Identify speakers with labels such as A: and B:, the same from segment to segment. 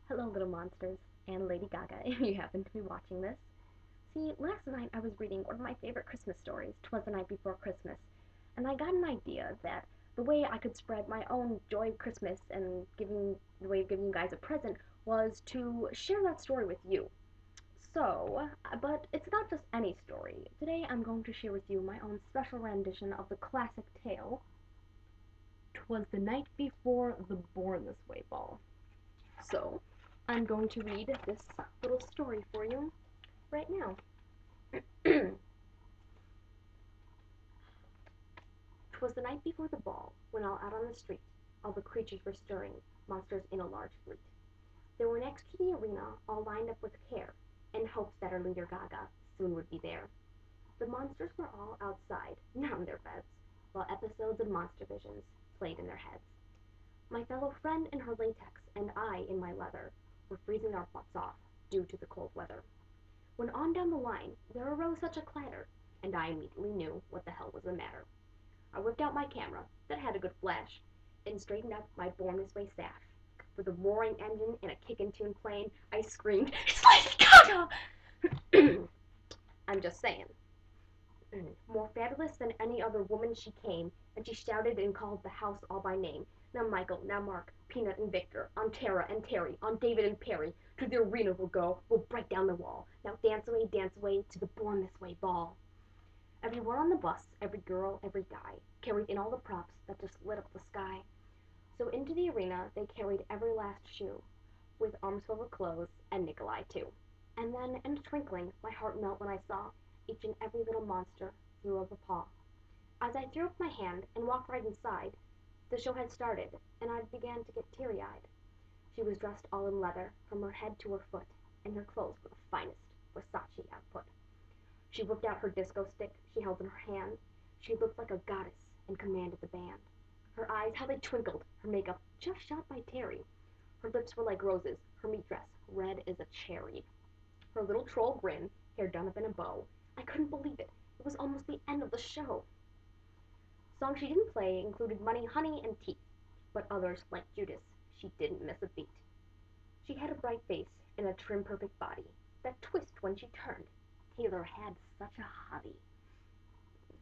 A: Hello, little monsters, and Lady Gaga, if you happen to be watching this. See, last night I was reading one of my favorite Christmas stories, "'Twas the Night Before Christmas, and I got an idea that the way I could spread my own joy of Christmas and the way of giving you guys a present was to share that story with you. But it's not just any story. Today I'm going to share with you my own special rendition of the classic tale, "'Twas the Night Before the Born This Way Ball." So, I'm going to read this little story for you right now. 'Twas the night before the ball, when all out on the street, all the creatures were stirring, monsters in a large fleet. They were next to the arena, all lined up with care, in hopes that our leader Gaga soon would be there. The monsters were all outside, not on their beds, while episodes of Monster Visions played in their heads. My fellow friend in her latex and I in my leather were freezing our butts off due to the cold weather. When on down the line there arose such a clatter, and I immediately knew what the hell was the matter. I whipped out my camera, that had a good flash, and straightened up my Born This Way sash. With a roaring engine and a kickin' tune playing, I screamed, "It's Lady Gaga!" I'm just saying. More fabulous than any other woman she came, and she shouted and called the house all by name. Now Michael, now Mark, Peanut and Victor, on Tara and Terry, on David and Perry, to the arena we'll go, we'll break down the wall. Now dance away to the Born This Way ball. Everyone on the bus, every girl, every guy, carried in all the props that just lit up the sky. So into the arena they carried every last shoe, with arms full of clothes, and Nikolai too. And then, in a twinkling, my heart melt when I saw each and every little monster threw up a paw. As I threw up my hand and walked right inside, the show had started, and I began to get teary-eyed. She was dressed all in leather, from her head to her foot, and her clothes were the finest Versace output. She whipped out her disco stick she held in her hand. She looked like a goddess and commanded the band. Her eyes, how they twinkled, her makeup just shot by Terry. Her lips were like roses, her meat dress red as a cherry. Her little troll grin, hair done up in a bow. I couldn't believe it. It was almost the end of the show. Songs she didn't play included Money, Honey, and Teeth, but others, like Judas, she didn't miss a beat. She had a bright face and a trim, perfect body. That twist when she turned. Taylor had such a hottie.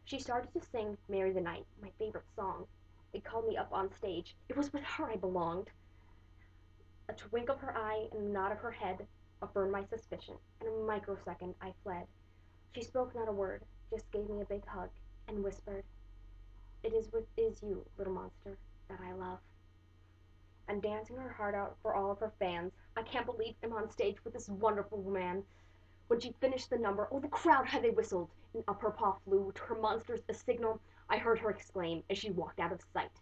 A: She started to sing Merry the Night, my favorite song. It called me up on stage. It was with her I belonged. A twink of her eye and a nod of her head affirmed my suspicion. In a microsecond I fled. She spoke not a word, just gave me a big hug, and whispered, "Is you, little monster, that I love." And dancing her heart out for all of her fans, I can't believe I'm on stage with this wonderful man. When she finished the number, oh, the crowd, how they whistled, and up her paw flew to her monsters a signal. I heard her exclaim as she walked out of sight,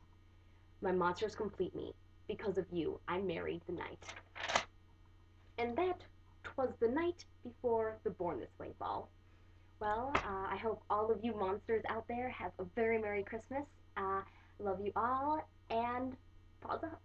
A: "My monsters complete me. Because of you, I married the night." And that 'twas the night before the Born This Way ball. Well, I hope all of you monsters out there have a very Merry Christmas. Love you all, and paws up.